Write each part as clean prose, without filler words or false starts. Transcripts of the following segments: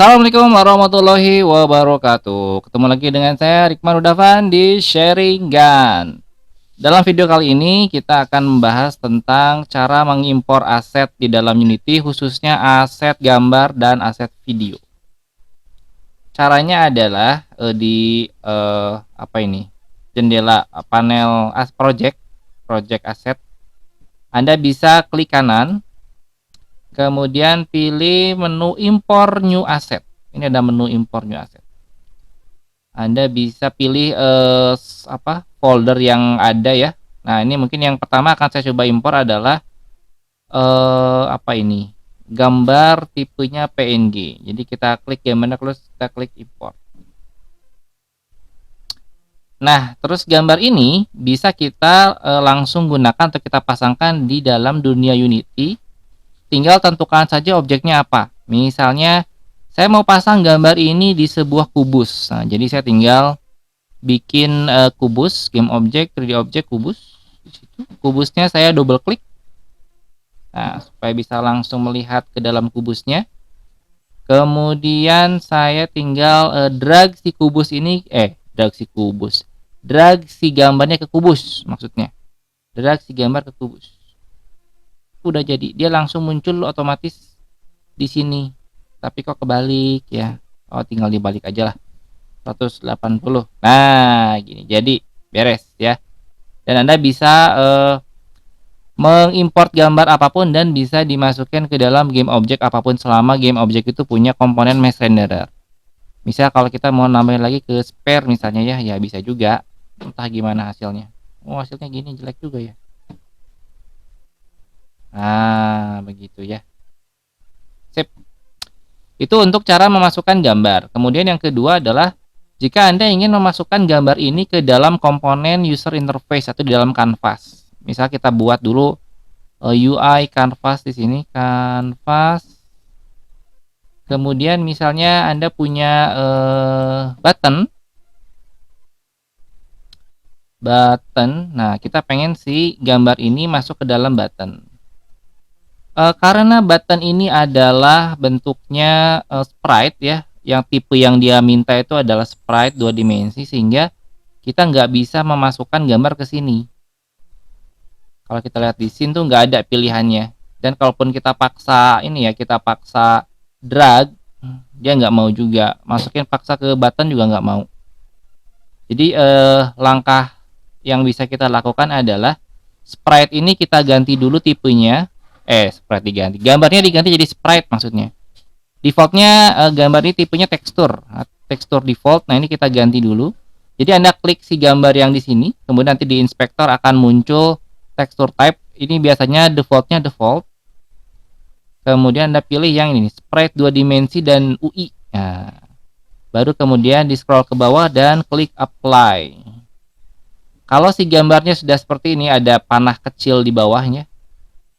Assalamualaikum warahmatullahi wabarakatuh. Ketemu lagi dengan saya Rikman Udavan di Sharingan. Dalam video kali ini kita akan membahas tentang cara mengimpor aset di dalam Unity, khususnya aset gambar dan aset video. Caranya adalah jendela panel project asset. Anda bisa klik kanan, kemudian pilih menu import new asset. Ini ada menu import new asset. Anda bisa pilih folder yang ada ya. Nah, ini mungkin yang pertama akan saya coba impor adalah gambar tipenya PNG. Jadi kita klik gambarnya, terus kita klik import. Nah, terus gambar ini bisa kita langsung gunakan atau kita pasangkan di dalam dunia Unity. Tinggal tentukan saja objeknya apa. Misalnya saya mau pasang gambar ini di sebuah kubus. Nah, jadi saya tinggal bikin kubus, game object, 3D object, kubus. Di situ kubusnya saya double klik. Nah, supaya bisa langsung melihat ke dalam kubusnya. Kemudian saya tinggal drag si gambarnya ke kubus, maksudnya. Drag si gambar ke kubus. Udah jadi, dia langsung muncul otomatis di sini. Tapi kok kebalik ya? Oh, tinggal dibalik aja lah. 180. Nah, gini. Jadi beres ya. Dan Anda bisa mengimport gambar apapun dan bisa dimasukkan ke dalam game object apapun selama game object itu punya komponen mesh renderer. Misal kalau kita mau nambahin lagi ke spare misalnya ya bisa juga. Entah gimana hasilnya. Oh, hasilnya gini jelek juga ya. Nah, begitu ya. Sip. Itu untuk cara memasukkan gambar. Kemudian yang kedua adalah jika Anda ingin memasukkan gambar ini ke dalam komponen user interface atau di dalam canvas. Misal kita buat dulu UI canvas di sini, canvas. Kemudian misalnya Anda punya button. Nah, kita pengen si gambar ini masuk ke dalam button. Karena button ini adalah bentuknya sprite ya, yang tipe yang dia minta itu adalah sprite 2 dimensi, sehingga kita nggak bisa memasukkan gambar ke sini. Kalau kita lihat di sini tuh nggak ada pilihannya. Dan kalaupun kita paksa kita paksa drag, dia nggak mau juga. Masukin paksa ke button juga nggak mau. Jadi langkah yang bisa kita lakukan adalah sprite ini kita ganti dulu tipenya. Sprite diganti. Gambarnya diganti jadi sprite maksudnya. Defaultnya gambar ini tipenya tekstur. Tekstur default. Nah, ini kita ganti dulu. Jadi Anda klik si gambar yang di sini, kemudian nanti di inspektor akan muncul tekstur type. Ini biasanya defaultnya default. Kemudian Anda pilih yang ini, sprite 2 dimensi dan UI. Nah, baru kemudian di scroll ke bawah dan klik apply. Kalau si gambarnya sudah seperti ini, ada panah kecil di bawahnya,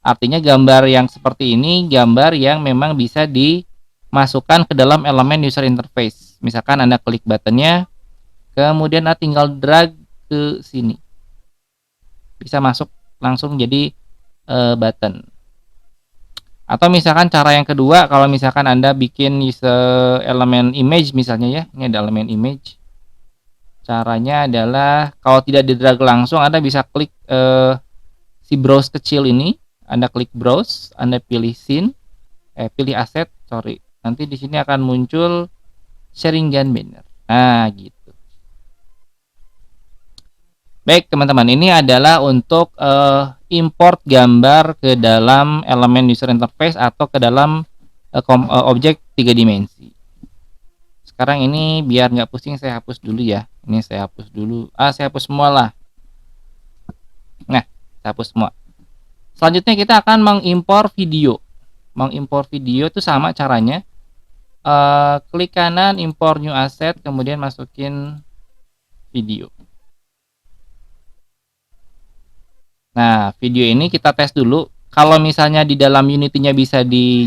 artinya gambar yang seperti ini gambar yang memang bisa dimasukkan ke dalam elemen user interface. Misalkan Anda klik buttonnya, kemudian Anda tinggal drag ke sini, bisa masuk langsung jadi button. Atau misalkan cara yang kedua, kalau misalkan Anda bikin elemen image misalnya ya, ini ada elemen image. Caranya adalah kalau tidak di drag langsung, Anda bisa klik si browse kecil ini. Anda klik browse, Anda pilih scene, pilih asset, nanti di sini akan muncul Sharingan banner. Nah, gitu. Baik teman-teman, ini adalah untuk import gambar ke dalam elemen user interface atau ke dalam objek 3 dimensi. Sekarang ini biar nggak pusing, saya hapus dulu ya. Ini saya hapus dulu. Saya hapus semua lah. Nah, saya hapus semua. Selanjutnya kita akan mengimpor video. Mengimpor video itu sama caranya. Klik kanan, import new asset, kemudian masukin video. Nah, video ini kita tes dulu. Kalau misalnya di dalam Unity-nya bisa di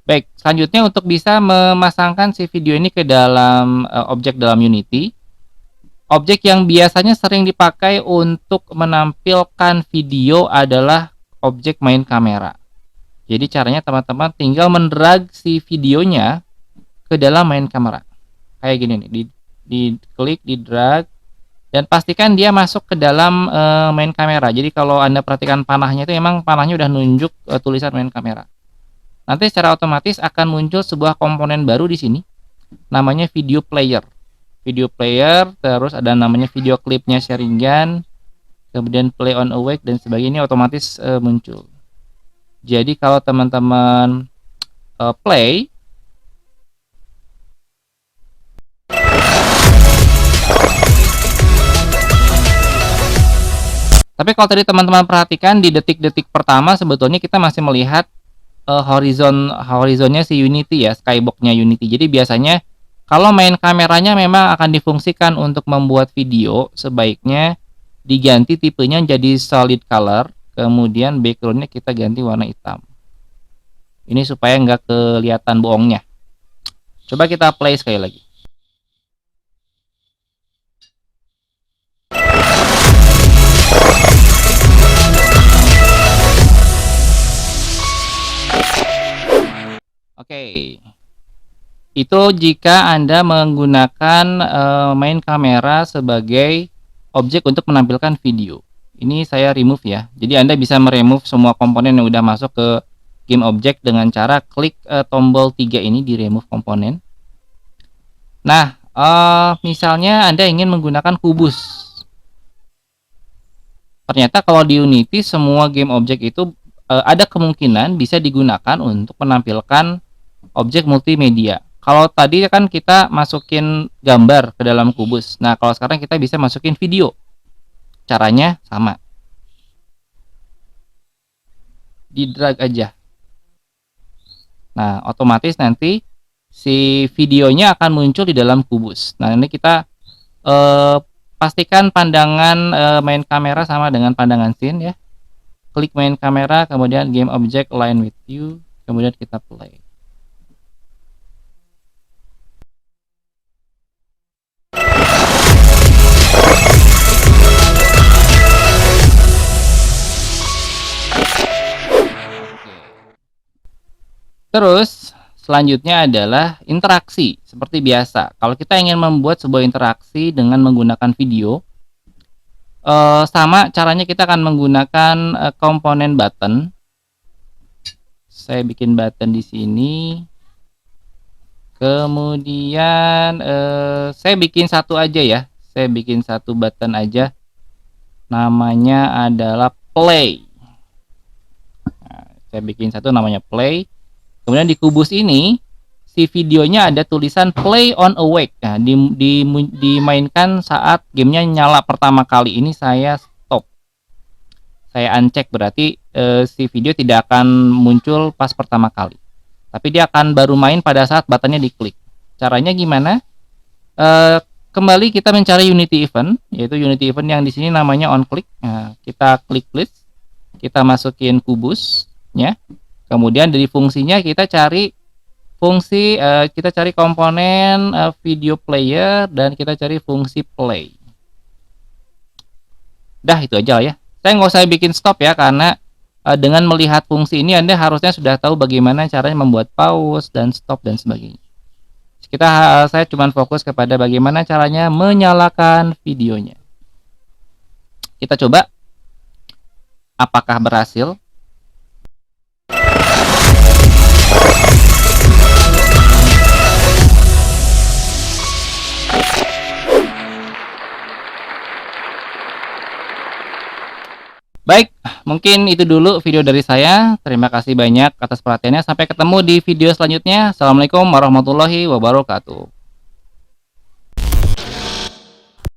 Baik, selanjutnya untuk bisa memasangkan si video ini ke dalam objek dalam Unity. Objek yang biasanya sering dipakai untuk menampilkan video adalah objek main kamera. Jadi caranya teman-teman tinggal mendrag si videonya ke dalam main kamera. Kayak gini nih, di klik, di drag, dan pastikan dia masuk ke dalam main kamera. Jadi kalau Anda perhatikan panahnya itu emang panahnya udah nunjuk tulisan main kamera. Nanti secara otomatis akan muncul sebuah komponen baru di sini, namanya video player. Video player, terus ada namanya video klipnya Sharingan, kemudian play on awake dan sebagainya otomatis muncul. Jadi kalau teman-teman play, tapi kalau tadi teman-teman perhatikan di detik-detik pertama sebetulnya kita masih melihat horizonnya si Unity ya, skybox-nya Unity. Jadi biasanya kalau main kameranya memang akan difungsikan untuk membuat video, sebaiknya diganti tipenya jadi solid color, kemudian backgroundnya kita ganti warna hitam. Ini supaya nggak kelihatan bohongnya. Coba kita play sekali lagi. Oke. Itu jika Anda menggunakan main kamera sebagai objek untuk menampilkan video. Ini saya remove ya. Jadi Anda bisa meremove semua komponen yang udah masuk ke game object dengan cara klik tombol 3 ini di remove komponen. Nah, misalnya Anda ingin menggunakan kubus. Ternyata kalau di Unity semua game object itu ada kemungkinan bisa digunakan untuk menampilkan objek multimedia. Kalau tadi kan kita masukin gambar ke dalam kubus. Nah, kalau sekarang kita bisa masukin video. Caranya sama. Di drag aja. Nah, otomatis nanti si videonya akan muncul di dalam kubus. Nah, ini kita pastikan pandangan main kamera sama dengan pandangan scene ya. Klik main kamera, kemudian game object align with you, kemudian kita play. Terus selanjutnya adalah interaksi seperti biasa. Kalau kita ingin membuat sebuah interaksi dengan menggunakan video, sama caranya kita akan menggunakan komponen button. Saya bikin button di sini. Kemudian saya bikin satu aja ya. Saya bikin satu button aja. Namanya adalah play. Nah, saya bikin satu namanya play. Kemudian di kubus ini si videonya ada tulisan play on awake. Nah, dimainkan saat gamenya nyala pertama kali. Ini saya stop. Saya uncheck, berarti si video tidak akan muncul pas pertama kali. Tapi dia akan baru main pada saat buttonnya diklik. Caranya gimana? Kembali kita mencari Unity event, yaitu Unity event yang di sini namanya on click. Nah, kita klik list, kita masukin kubusnya. Kemudian dari fungsinya kita cari fungsi, kita cari komponen video player dan kita cari fungsi play. Dah itu aja ya. Saya nggak usah bikin stop ya, karena dengan melihat fungsi ini Anda harusnya sudah tahu bagaimana caranya membuat pause dan stop dan sebagainya. Saya cuma fokus kepada bagaimana caranya menyalakan videonya. Kita coba apakah berhasil. Baik, mungkin itu dulu video dari saya. Terima kasih banyak atas perhatiannya. Sampai ketemu di video selanjutnya. Assalamualaikum warahmatullahi wabarakatuh.